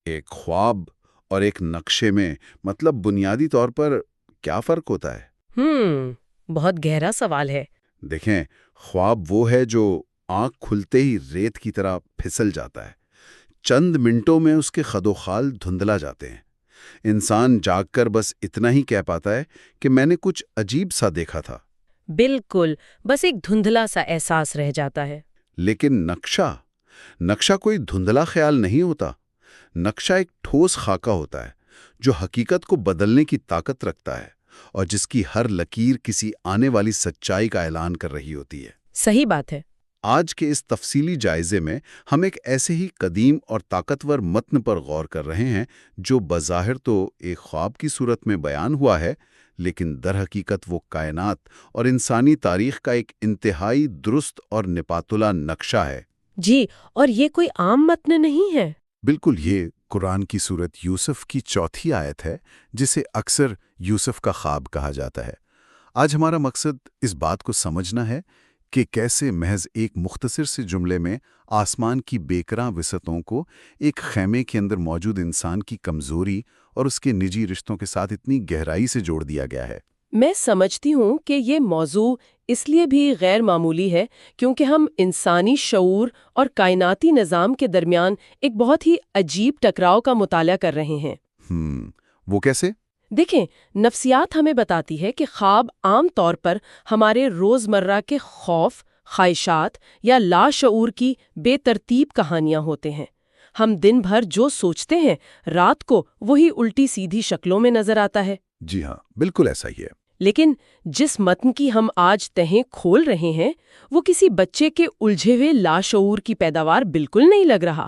ایک خواب اور ایک نقشے میں مطلب بنیادی طور پر کیا فرق ہوتا ہے؟ بہت گہرا سوال ہے۔ دیکھیں، خواب وہ ہے جو آنکھ کھلتے ہی ریت کی طرح پھسل جاتا ہے۔ چند منٹوں میں اس کے خد و خال دھندلا جاتے ہیں۔ انسان جاگ کر بس اتنا ہی کہہ پاتا ہے کہ میں نے کچھ عجیب سا دیکھا تھا۔ بالکل، بس ایک دھندلا سا احساس رہ جاتا ہے۔ لیکن نقشہ کوئی دھندلا خیال نہیں ہوتا۔ نقشہ ایک ٹھوس خاکہ ہوتا ہے جو حقیقت کو بدلنے کی طاقت رکھتا ہے اور جس کی ہر لکیر کسی آنے والی سچائی کا اعلان کر رہی ہوتی ہے۔ صحیح بات ہے۔ آج کے اس تفصیلی جائزے میں ہم ایک ایسے ہی قدیم اور طاقتور متن پر غور کر رہے ہیں جو بظاہر تو ایک خواب کی صورت میں بیان ہوا ہے، لیکن در حقیقت وہ کائنات اور انسانی تاریخ کا ایک انتہائی درست اور نپاتلا نقشہ ہے۔ جی، اور یہ کوئی عام متن نہیں ہے۔ بالکل، یہ قرآن کی سورت یوسف کی چوتھی آیت ہے، جسے اکثر یوسف کا خواب کہا جاتا ہے۔ آج ہمارا مقصد اس بات کو سمجھنا ہے کہ کیسے محض ایک مختصر سے جملے میں آسمان کی بیکراں وسعتوں کو ایک خیمے کے اندر موجود انسان کی کمزوری اور اس کے نجی رشتوں کے ساتھ اتنی گہرائی سے جوڑ دیا گیا ہے۔ میں سمجھتی ہوں کہ یہ موضوع اس لیے بھی غیر معمولی ہے کیونکہ ہم انسانی شعور اور کائناتی نظام کے درمیان ایک بہت ہی عجیب ٹکراؤ کا مطالعہ کر رہے ہیں۔ وہ کیسے؟ دیکھیں، نفسیات ہمیں بتاتی ہے کہ خواب عام طور پر ہمارے روزمرہ کے خوف، خواہشات یا لاشعور کی بے ترتیب کہانیاں ہوتے ہیں۔ ہم دن بھر جو سوچتے ہیں، رات کو وہی الٹی سیدھی شکلوں میں نظر آتا ہے۔ جی ہاں، بالکل ایسا ہی ہے۔ لیکن جس متن کی ہم آج تہیں کھول رہے ہیں وہ کسی بچے کے الجھے ہوئے لاشعور کی پیداوار بالکل نہیں لگ رہا۔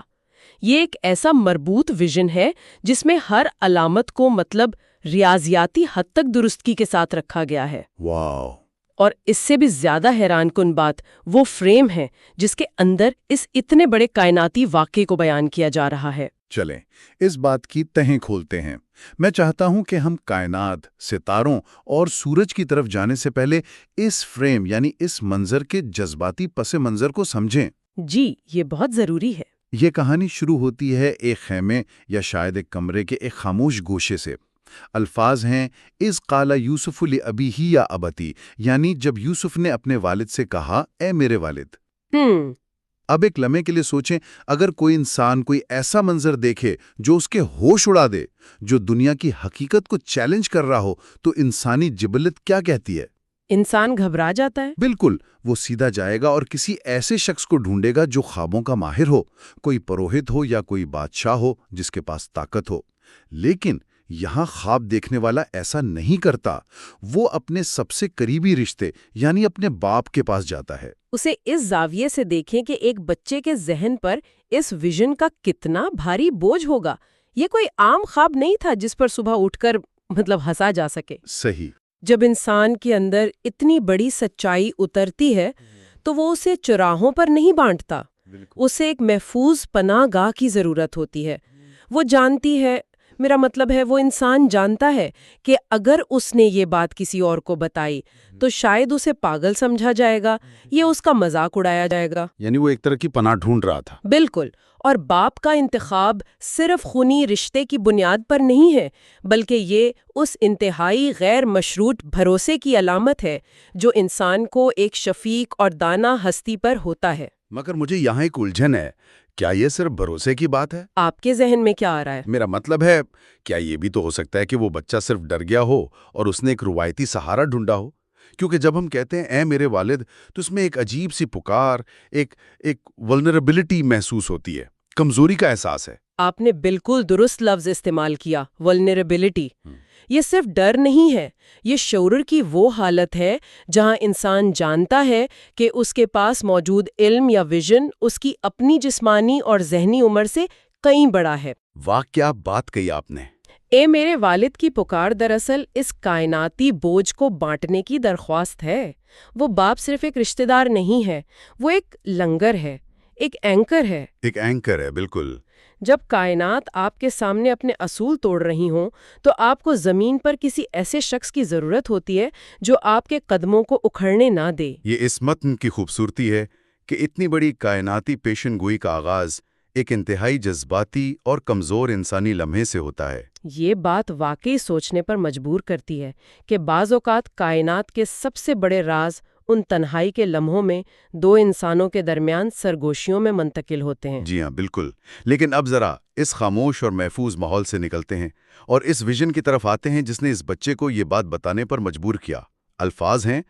یہ ایک ایسا مربوط ویژن ہے جس میں ہر علامت کو مطلب ریاضیاتی حد تک درستگی کے ساتھ رکھا گیا ہے۔ واو! اور اس سے بھی زیادہ حیران کن بات وہ فریم ہے جس کے اندر اس اتنے بڑے کائناتی واقعے کو بیان کیا جا رہا ہے۔ چلیں اس بات کی تہیں کھولتے ہیں۔ میں چاہتا ہوں کہ ہم کائنات، ستاروں اور سورج کی طرف جانے سے پہلے اس فریم یعنی اس منظر کے جذباتی پس منظر کو سمجھیں۔ جی، یہ بہت ضروری ہے۔ یہ کہانی شروع ہوتی ہے ایک خیمے یا شاید ایک کمرے کے ایک خاموش گوشے سے۔ الفاظ ہیں اذ قال یوسف لابیہ یا ابتی، یعنی جب یوسف نے اپنے والد سے کہا اے میرے والد۔ اب ایک لمحے کے لیے سوچیں، اگر کوئی انسان کوئی ایسا منظر دیکھے جو اس کے ہوش اڑا دے، جو دنیا کی حقیقت کو چیلنج کر رہا ہو، تو انسانی جبلت کیا کہتی ہے؟ انسان گھبرا جاتا ہے۔ بالکل، وہ سیدھا جائے گا اور کسی ایسے شخص کو ڈھونڈے گا جو خوابوں کا ماہر ہو، کوئی پروہت ہو یا کوئی بادشاہ ہو جس کے پاس طاقت ہو۔ لیکن یہاں خواب دیکھنے والا ایسا نہیں کرتا۔ وہ اپنے سب سے قریبی رشتے یعنی اپنے باپ کے پاس جاتا ہے۔ اسے اس زاویے سے دیکھیں کہ ایک بچے کے ذہن پر اس ویژن کا کتنا بھاری بوجھ ہوگا۔ یہ کوئی عام خواب نہیں تھا جس پر صبح اٹھ کر ہنسا جا سکے۔ صحیح۔ جب انسان کے اندر اتنی بڑی سچائی اترتی ہے تو وہ اسے چراہوں پر نہیں بانٹتا۔ اسے ایک محفوظ پناہ گاہ کی ضرورت ہوتی ہے۔ وہ جانتی ہے، میرا مطلب ہے وہ انسان جانتا ہے کہ اگر اس نے یہ بات کسی اور کو بتائی تو شاید اسے پاگل سمجھا جائے گا، یہ اس کا مذاق اڑایا جائے گا۔ یعنی وہ ایک طرح کی پناہ ڈھونڈ رہا تھا۔ بالکل، اور باپ کا انتخاب صرف خونی رشتے کی بنیاد پر نہیں ہے، بلکہ یہ اس انتہائی غیر مشروط بھروسے کی علامت ہے جو انسان کو ایک شفیق اور دانا ہستی پر ہوتا ہے۔ مگر مجھے یہاں ایک الجھن ہے، کیا یہ صرف بھروسے کی بات ہے؟ آپ کے ذہن میں کیا آ رہا ہے؟ میرا مطلب ہے، کیا یہ بھی تو ہو سکتا ہے کہ وہ بچہ صرف ڈر گیا ہو اور اس نے ایک روایتی سہارا ڈھونڈا ہو؟ کیونکہ جب ہم کہتے ہیں اے میرے والد تو اس میں ایک عجیب سی پکار، ایک ولنریبلٹی محسوس ہوتی ہے، کمزوری کا احساس ہے۔ آپ نے بالکل درست لفظ استعمال کیا، ولنریبلٹی۔ یہ صرف ڈر نہیں ہے، یہ شعور کی وہ حالت ہے جہاں انسان جانتا ہے کہ اس کے پاس موجود علم یا ویژن اس کی اپنی جسمانی اور ذہنی عمر سے کہیں بڑا ہے۔ واہ، کیا بات کہی آپ نے! اے میرے والد کی پکار دراصل اس کائناتی بوجھ کو بانٹنے کی درخواست ہے۔ وہ باپ صرف ایک رشتہ دار نہیں ہے، وہ ایک لنگر ہے، ایک اینکر ہے۔ ایک اینکر ہے، بالکل۔ جب کائنات آپ کے سامنے اپنے اصول توڑ رہی ہوں تو آپ کو زمین پر کسی ایسے شخص کی ضرورت ہوتی ہے جو آپ کے قدموں کو اکھڑنے نہ دے۔ یہ اس متن کی خوبصورتی ہے کہ اتنی بڑی کائناتی پیشن گوئی کا آغاز ایک انتہائی جذباتی اور کمزور انسانی لمحے سے ہوتا ہے۔ یہ بات واقعی سوچنے پر مجبور کرتی ہے کہ بعض اوقات کائنات کے سب سے بڑے راز ان تنہائی کے لمحوں میں دو انسانوں کے درمیان سرگوشیوں میں منتقل ہوتے ہیں۔ جی ہاں، بالکل۔ لیکن اب ذرا اس خاموش اور محفوظ ماحول سے نکلتے ہیں اور اس ویژن کی طرف آتے ہیں جس نے اس بچے کو یہ بات بتانے پر مجبور کیا۔ الفاظ ہیں،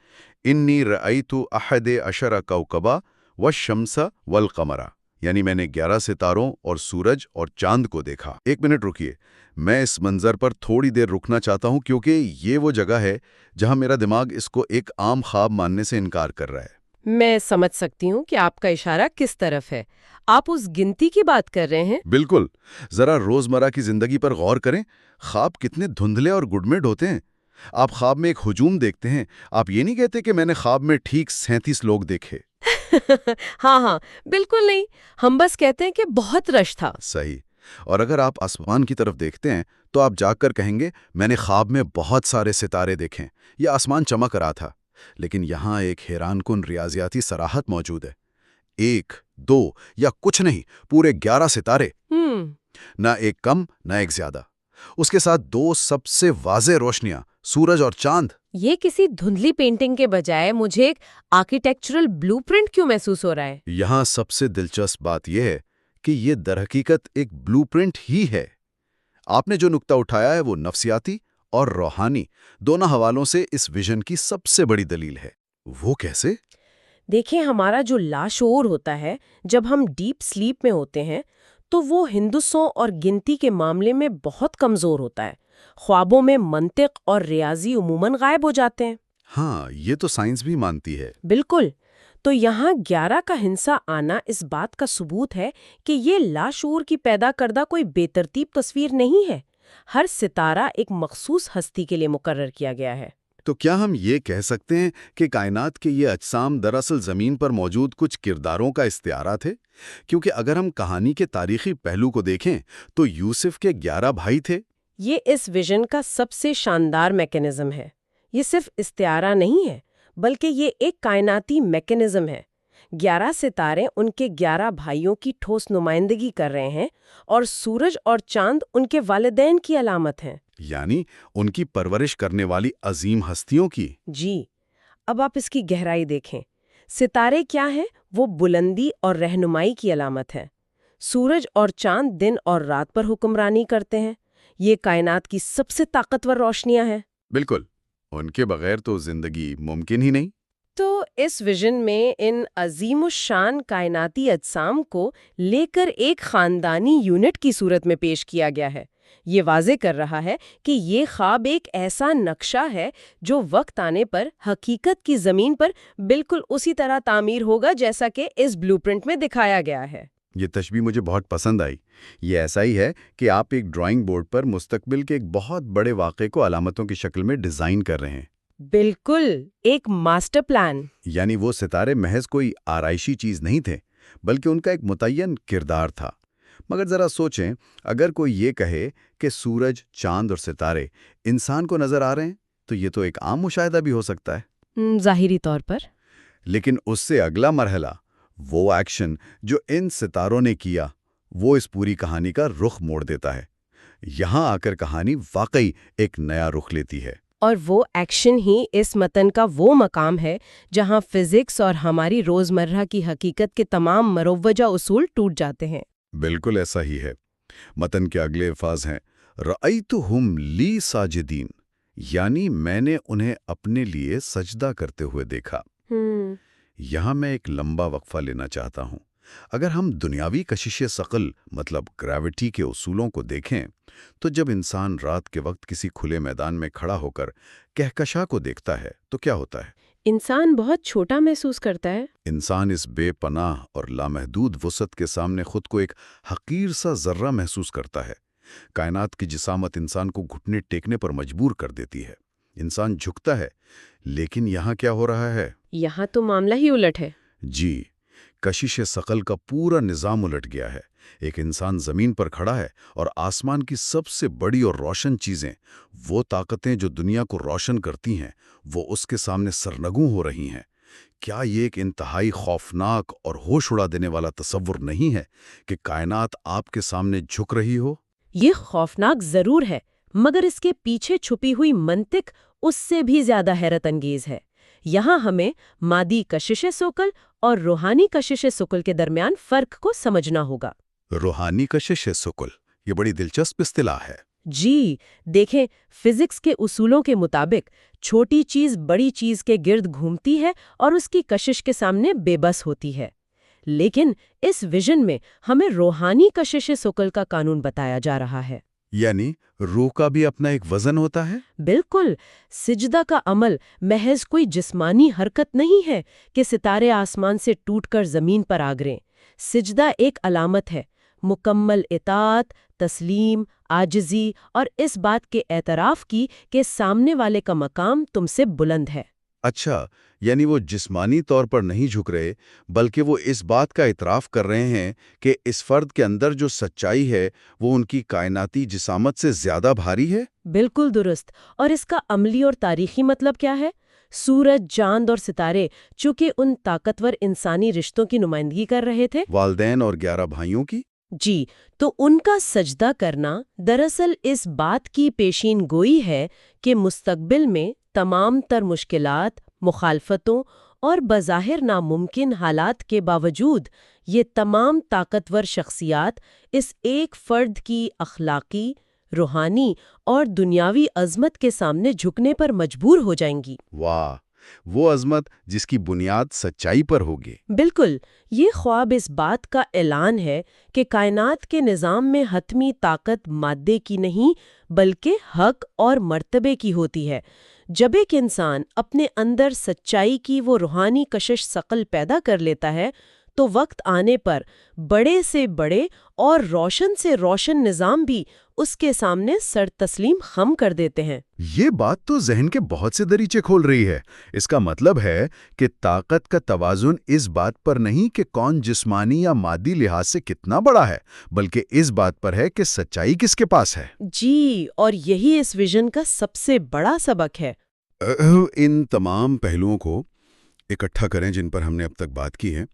انی رأیت احد عشر کوکبا والشمس والقمر، یعنی میں نے 11 ستاروں اور سورج اور چاند کو دیکھا۔ ایک منٹ رکیے، میں اس منظر پر تھوڑی دیر رکنا چاہتا ہوں کیونکہ یہ وہ جگہ ہے جہاں میرا دماغ اس کو ایک عام خواب ماننے سے انکار کر رہا ہے۔ میں سمجھ سکتی ہوں کہ آپ کا اشارہ کس طرف ہے۔ آپ اس گنتی کی بات کر رہے ہیں؟ بالکل۔ ذرا روزمرہ کی زندگی پر غور کریں، خواب کتنے دھندلے اور گڈمٹ ہوتے ہیں۔ آپ خواب میں ایک ہجوم دیکھتے ہیں، آپ یہ نہیں کہتے کہ میں نے خواب میں ٹھیک 37 لوگ دیکھے۔ ہاں، بالکل نہیں، ہم بس کہتے ہیں کہ بہت رش تھا۔ صحیح۔ اور اگر آپ آسمان کی طرف دیکھتے ہیں تو آپ جاگ کر کہیں گے میں نے خواب میں بہت سارے ستارے دیکھے، یہ آسمان چمک رہا تھا۔ لیکن یہاں ایک حیران کن ریاضیاتی صراحت موجود ہے۔ 1، 2 یا کچھ نہیں، پورے 11 ستارے، نہ ایک کم نہ ایک زیادہ۔ اس کے ساتھ 2 سب سے واضح روشنیاں، سورج اور چاند۔ یہ کسی دھندلی پینٹنگ کے بجائے مجھے ایک آرکیٹیکچرل بلو پرنٹ کیوں محسوس ہو رہا ہے؟ یہاں سب سے دلچسپ بات یہ ہے کہ یہ درحقیقت ایک بلو پرنٹ ہی ہے۔ آپ نے جو نقطہ اٹھایا ہے وہ نفسیاتی اور روحانی دونوں حوالوں سے اس ویژن کی سب سے بڑی دلیل ہے۔ وہ کیسے؟ دیکھیں، ہمارا جو لاشعور ہوتا ہے جب ہم ڈیپ سلیپ میں ہوتے ہیں تو وہ ہندسوں اور گنتی کے معاملے میں بہت کمزور ہوتا ہے۔ خوابوں میں منطق اور ریاضی عموماً غائب ہو جاتے ہیں۔ ہاں، یہ تو سائنس بھی مانتی ہے۔ بالکل۔ تو یہاں 11 کا ہنسا آنا اس بات کا ثبوت ہے کہ یہ لاشعور کی پیدا کردہ کوئی بے ترتیب تصویر نہیں ہے۔ ہر ستارہ ایک مخصوص ہستی کے لیے مقرر کیا گیا ہے۔ تو کیا ہم یہ کہہ سکتے ہیں کہ کائنات کے یہ اجسام دراصل زمین پر موجود کچھ کرداروں کا استعارہ تھے؟ کیونکہ اگر ہم کہانی کے تاریخی پہلو کو دیکھیں تو یوسف کے 11 بھائی تھے۔ یہ اس ویژن کا سب سے شاندار میکینزم ہے۔ یہ صرف استعارہ نہیں ہے بلکہ یہ ایک کائناتی میکینزم ہے۔ 11 ستارے ان کے 11 بھائیوں کی ٹھوس نمائندگی کر رہے ہیں اور سورج اور چاند ان کے والدین کی علامت ہیں۔ یعنی ان کی پرورش کرنے والی عظیم ہستیوں کی۔ جی، اب آپ اس کی گہرائی دیکھیں۔ ستارے کیا ہیں؟ وہ بلندی اور رہنمائی کی علامت ہے۔ سورج اور چاند دن اور رات پر حکمرانی کرتے ہیں۔ یہ کائنات کی سب سے طاقتور روشنیاں ہیں۔ بالکل، ان کے بغیر تو زندگی ممکن ہی نہیں۔ تو اس ویژن میں ان عظیم الشان کائناتی اجسام کو لے کر ایک خاندانی یونٹ کی صورت میں پیش کیا گیا ہے۔ یہ واضح کر رہا ہے کہ یہ خواب ایک ایسا نقشہ ہے جو وقت آنے پر حقیقت کی زمین پر بالکل اسی طرح تعمیر ہوگا جیسا کہ اس بلو پرنٹ میں دکھایا گیا ہے۔ یہ تشبیہ مجھے بہت پسند آئی۔ یہ ایسا ہی ہے کہ آپ ایک ڈرائنگ بورڈ پر مستقبل کے ایک بہت بڑے واقعے کو علامتوں کی شکل میں ڈیزائن کر رہے ہیں۔ بالکل، ایک ماسٹر پلان۔ یعنی وہ ستارے محض کوئی آرائشی چیز نہیں تھے بلکہ ان کا ایک متعین کردار تھا۔ مگر ذرا سوچیں، اگر کوئی یہ کہے کہ سورج، چاند اور ستارے انسان کو نظر آ رہے ہیں تو یہ تو ایک عام مشاہدہ بھی ہو سکتا ہے۔ ظاہری طور پر۔ لیکن اس سے اگلا مرحلہ، وہ ایکشن جو ان ستاروں نے کیا، وہ اس پوری کہانی کا رخ موڑ دیتا ہے۔ یہاں آ کر کہانی واقعی ایک نیا رخ لیتی ہے۔ اور وہ ایکشن ہی اس متن کا وہ مقام ہے جہاں فزکس اور ہماری روزمرہ کی حقیقت کے تمام مروجہ اصول ٹوٹ جاتے ہیں۔ بالکل ایسا ہی ہے۔ متن کے اگلے الفاظ ہیں، رأیتہم لی ساجدین، یعنی میں نے انہیں اپنے لیے سجدہ کرتے ہوئے دیکھا۔ یہاں میں ایک لمبا وقفہ لینا چاہتا ہوں۔ اگر ہم دنیاوی کشش ثقل مطلب گریوٹی کے اصولوں کو دیکھیں تو جب انسان رات کے وقت کسی کھلے میدان میں کھڑا ہو کر کہکشاں کو دیکھتا ہے تو کیا ہوتا ہے؟ انسان بہت چھوٹا محسوس کرتا ہے۔ انسان اس بے پناہ اور لامحدود وسعت کے سامنے خود کو ایک حقیر سا ذرہ محسوس کرتا ہے۔ کائنات کی جسامت انسان کو گھٹنے ٹیکنے پر مجبور کر دیتی ہے۔ انسان جھکتا ہے، لیکن یہاں کیا ہو رہا ہے؟ یہاں تو معاملہ ہی الٹ ہے۔ جی، کشش ثقل کا پورا نظام الٹ گیا ہے۔ ایک انسان زمین پر کھڑا ہے اور آسمان کی سب سے بڑی اور روشن چیزیں، وہ طاقتیں جو دنیا کو روشن کرتی ہیں، وہ اس کے سامنے سرنگوں ہو رہی ہیں۔ کیا یہ ایک انتہائی خوفناک اور ہوش اڑا دینے والا تصور نہیں ہے کہ کائنات آپ کے سامنے جھک رہی ہو؟ یہ خوفناک ضرور ہے، مگر اس کے پیچھے چھپی ہوئی منطق اس سے بھی زیادہ حیرت انگیز ہے۔ یہاں ہمیں مادی کشش ثقل اور روحانی کشش ثقل کے درمیان فرق کو سمجھنا ہوگا۔ روحانی کشش ثقل، یہ بڑی دلچسپ اصطلاح ہے۔ جی، دیکھیں، فزکس کے اصولوں کے مطابق چھوٹی چیز بڑی چیز کے گرد گھومتی ہے اور اس کی کشش کے سامنے بے بس ہوتی ہے۔ لیکن اس ویژن میں ہمیں روحانی کشش ثقل کا قانون بتایا جا رہا ہے۔ یعنی روح کا بھی اپنا ایک وزن ہوتا ہے؟ بالکل، سجدہ کا عمل محض کوئی جسمانی حرکت نہیں ہے کہ ستارے آسمان سے ٹوٹ کر زمین پر آ گریں۔ سجدہ ایک علامت ہے، مکمل اطاعت، تسلیم، عاجزی اور اس بات کے اعتراف کی کہ سامنے والے کا مقام تم سے بلند ہے۔ اچھا، یعنی وہ جسمانی طور پر نہیں جھک رہے، بلکہ وہ اس بات کا اعتراف کر رہے ہیں کہ اس فرد کے اندر جو سچائی ہے وہ ان کی کائناتی جسامت سے زیادہ بھاری ہے؟ بالکل درست۔ اور اس کا عملی اور تاریخی مطلب کیا ہے؟ سورج، چاند اور ستارے چونکہ ان طاقتور انسانی رشتوں کی نمائندگی کر رہے تھے، والدین اور 11 بھائیوں کی؟ جی، تو ان کا سجدہ کرنا دراصل اس بات کی پیشین گوئی ہے کہ مستقبل میں تمام تر مشکلات، مخالفتوں اور بظاہر ناممکن حالات کے باوجود یہ تمام طاقتور شخصیات اس ایک فرد کی اخلاقی، روحانی اور دنیاوی عظمت کے سامنے جھکنے پر مجبور ہو جائیں گی۔ واہ، وہ عظمت جس کی بنیاد سچائی پر ہوگی۔ بالکل، یہ خواب اس بات کا اعلان ہے کہ کائنات کے نظام میں حتمی طاقت مادے کی نہیں بلکہ حق اور مرتبے کی ہوتی ہے۔ جب ایک انسان اپنے اندر سچائی کی وہ روحانی کشش ثقل پیدا کر لیتا ہے تو وقت آنے پر بڑے سے بڑے اور روشن سے روشن نظام بھی اس کے سامنے سر تسلیم خم کر دیتے ہیں۔ یہ بات تو ذہن کے بہت سے دریچے کھول رہی ہے۔ اس کا مطلب ہے کہ طاقت کا توازن اس بات پر نہیں کہ کون جسمانی یا مادی لحاظ سے کتنا بڑا ہے، بلکہ اس بات پر ہے کہ سچائی کس کے پاس ہے۔ جی، اور یہی اس ویژن کا سب سے بڑا سبق ہے۔ ان تمام پہلوؤں کو اکٹھا کریں جن پر ہم نے اب تک بات کی ہے۔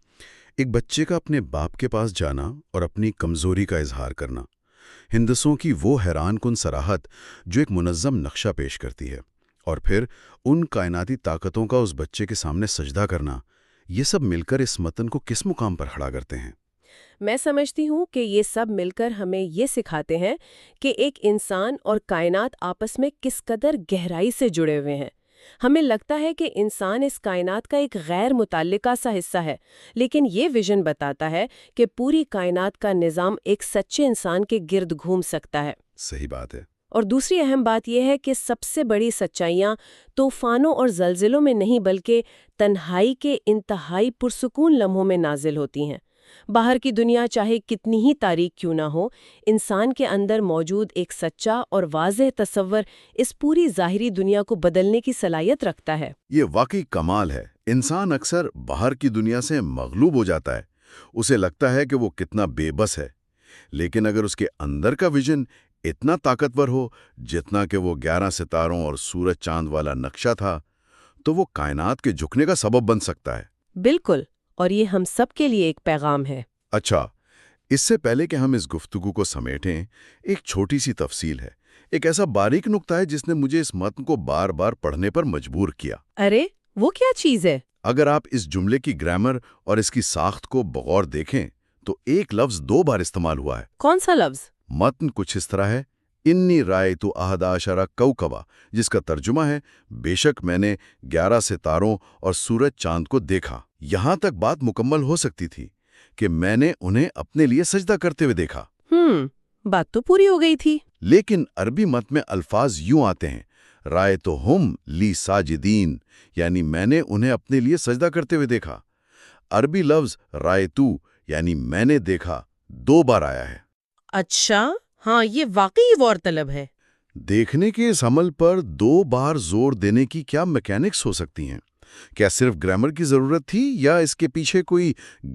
ایک بچے کا اپنے باپ کے پاس جانا اور اپنی کمزوری کا اظہار کرنا، ہندسوں کی وہ حیران کن صراحت جو ایک منظم نقشہ پیش کرتی ہے، اور پھر ان کائناتی طاقتوں کا اس بچے کے سامنے سجدہ کرنا، یہ سب مل کر اس متن کو کس مقام پر کھڑا کرتے ہیں؟ میں سمجھتی ہوں کہ یہ سب مل کر ہمیں یہ سکھاتے ہیں کہ ایک انسان اور کائنات آپس میں کس قدر گہرائی سے جڑے ہوئے ہیں۔ ہمیں لگتا ہے کہ انسان اس کائنات کا ایک غیر متعلقہ سا حصہ ہے، لیکن یہ ویژن بتاتا ہے کہ پوری کائنات کا نظام ایک سچے انسان کے گرد گھوم سکتا ہے۔ صحیح بات ہے۔ اور دوسری اہم بات یہ ہے کہ سب سے بڑی سچائیاں طوفانوں اور زلزلوں میں نہیں بلکہ تنہائی کے انتہائی پرسکون لمحوں میں نازل ہوتی ہیں۔ باہر کی دنیا چاہے کتنی ہی تاریک کیوں نہ ہو، انسان کے اندر موجود ایک سچا اور واضح تصور اس پوری ظاہری دنیا کو بدلنے کی صلاحیت رکھتا ہے۔ یہ واقعی کمال ہے۔ انسان اکثر باہر کی دنیا سے مغلوب ہو جاتا ہے، اسے لگتا ہے کہ وہ کتنا بے بس ہے، لیکن اگر اس کے اندر کا ویژن اتنا طاقتور ہو جتنا کہ وہ 11 ستاروں اور سورج چاند والا نقشہ تھا، تو وہ کائنات کے جھکنے کا سبب بن سکتا ہے۔ بالکل، اور یہ ہم سب کے لیے ایک پیغام ہے۔ اچھا، اس سے پہلے کہ ہم اس گفتگو کو سمیٹیں، ایک چھوٹی سی تفصیل ہے، ایک ایسا باریک نقطہ ہے جس نے مجھے اس متن کو بار بار پڑھنے پر مجبور کیا۔ ارے، وہ کیا چیز ہے؟ اگر آپ اس جملے کی گرامر اور اس کی ساخت کو بغور دیکھیں تو ایک لفظ 2 بار استعمال ہوا ہے۔ کون سا لفظ؟ متن کچھ اس طرح ہے، انی رائیتو احد عشر کوکبا، جس کا ترجمہ ہے بے شک میں نے 11 ستاروں اور سورج چاند کو دیکھا۔ یہاں تک بات مکمل ہو سکتی تھی کہ میں نے انہیں اپنے لیے سجدہ کرتے ہوئے دیکھا۔ بات تو پوری ہو گئی تھی۔ لیکن عربی متن میں الفاظ یوں آتے ہیں، رائیتہم لی ساجدین، یعنی میں نے انہیں اپنے لیے سجدہ کرتے ہوئے دیکھا۔ عربی لفظ رائیتو یعنی میں نے دیکھا 2 بار آیا ہے۔ اچھا، ہاں، یہ واقعی غور طلب ہے۔ دیکھنے کے اس عمل پر 2 بار زور دینے کی کیا میکینکس ہو سکتی ہیں؟ کیا صرف گرامر کی ضرورت تھی یا اس کے پیچھے کوئی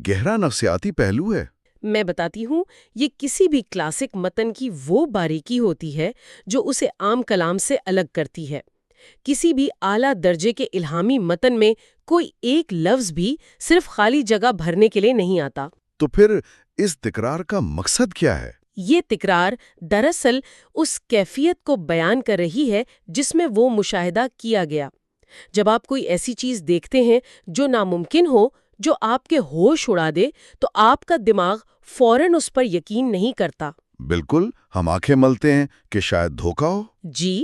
گہرا نفسیاتی پہلو ہے؟ میں بتاتی ہوں، یہ کسی بھی کلاسک متن کی وہ باریکی ہوتی ہے جو اسے عام کلام سے الگ کرتی ہے۔ کسی بھی اعلیٰ درجے کے الہامی متن میں کوئی ایک لفظ بھی صرف خالی جگہ بھرنے کے لیے نہیں آتا۔ تو پھر اس تکرار کا مقصد کیا ہے؟ یہ تکرار دراصل اس کیفیت کو بیان کر رہی ہے جس میں وہ مشاہدہ کیا گیا۔ جب آپ کوئی ایسی چیز دیکھتے ہیں جو ناممکن ہو، جو آپ کے ہوش اڑا دے، تو آپ کا دماغ فوراً اس پر یقین نہیں کرتا۔ بالکل، ہم آنکھیں ملتے ہیں کہ شاید دھوکہ ہو۔ جی،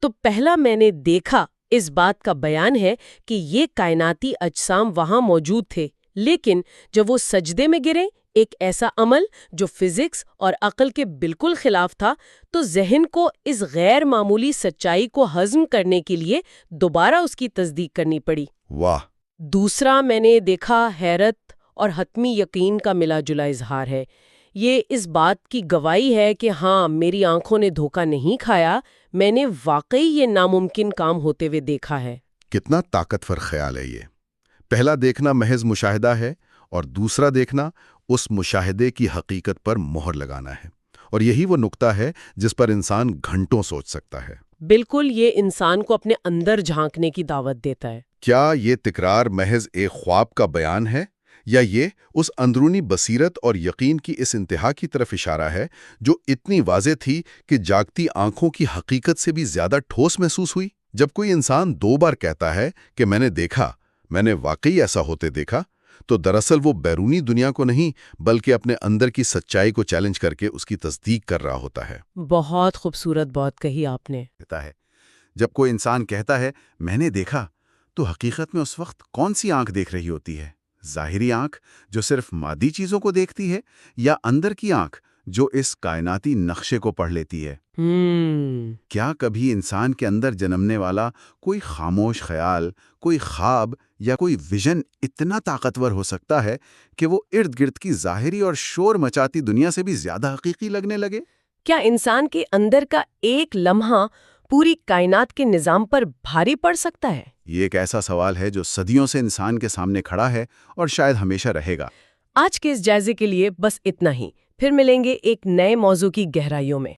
تو پہلا میں نے دیکھا اس بات کا بیان ہے کہ یہ کائناتی اجسام وہاں موجود تھے، لیکن جب وہ سجدے میں گرے، ایک ایسا عمل جو فزکس اور عقل کے بالکل خلاف تھا، تو ذہن کو اس غیر معمولی سچائی کو ہضم کرنے کے لیے دوبارہ اس کی تصدیق کرنی پڑی۔ واہ! دوسرا میں نے دیکھا حیرت اور حتمی یقین کا ملا جلا اظہار ہے۔ یہ اس بات کی گواہی ہے کہ ہاں، میری آنکھوں نے دھوکہ نہیں کھایا، میں نے واقعی یہ ناممکن کام ہوتے ہوئے دیکھا ہے۔ کتنا طاقتور خیال ہے یہ۔ پہلا دیکھنا محض مشاہدہ ہے اور دوسرا دیکھنا اس مشاہدے کی حقیقت پر مہر لگانا ہے، اور یہی وہ نقطہ ہے جس پر انسان گھنٹوں سوچ سکتا ہے۔ بالکل، یہ انسان کو اپنے اندر جھانکنے کی دعوت دیتا ہے۔ کیا یہ تکرار محض ایک خواب کا بیان ہے، یا یہ اس اندرونی بصیرت اور یقین کی اس انتہا کی طرف اشارہ ہے جو اتنی واضح تھی کہ جاگتی آنکھوں کی حقیقت سے بھی زیادہ ٹھوس محسوس ہوئی؟ جب کوئی انسان 2 بار کہتا ہے کہ میں نے دیکھا، میں نے واقعی ایسا ہوتے دیکھا، تو دراصل وہ بیرونی دنیا کو نہیں بلکہ اپنے اندر کی سچائی کو چیلنج کر کے اس کی تصدیق کر رہا ہوتا ہے۔ بہت خوبصورت بات کہی آپ نے۔ جب کوئی انسان کہتا ہے میں نے دیکھا، تو حقیقت میں اس وقت کون سی آنکھ دیکھ رہی ہوتی ہے؟ ظاہری آنکھ جو صرف مادی چیزوں کو دیکھتی ہے، یا اندر کی آنکھ جو اس کائناتی نقشے کو پڑھ لیتی ہے؟ کیا کبھی انسان کے اندر جنمنے والا کوئی خاموش خیال، کوئی خواب یا کوئی ویژن اتنا طاقتور ہو سکتا ہے کہ وہ ارد گرد کی ظاہری اور شور مچاتی دنیا سے بھی زیادہ حقیقی لگنے لگے؟ کیا انسان کے اندر کا ایک لمحہ پوری کائنات کے نظام پر بھاری پڑ سکتا ہے؟ یہ ایک ایسا سوال ہے جو صدیوں سے انسان کے سامنے کھڑا ہے اور شاید ہمیشہ رہے گا۔ آج کے اس جائزے کے لیے بس اتنا ہی، پھر ملیں گے ایک نئے موضوع کی گہرائیوں میں۔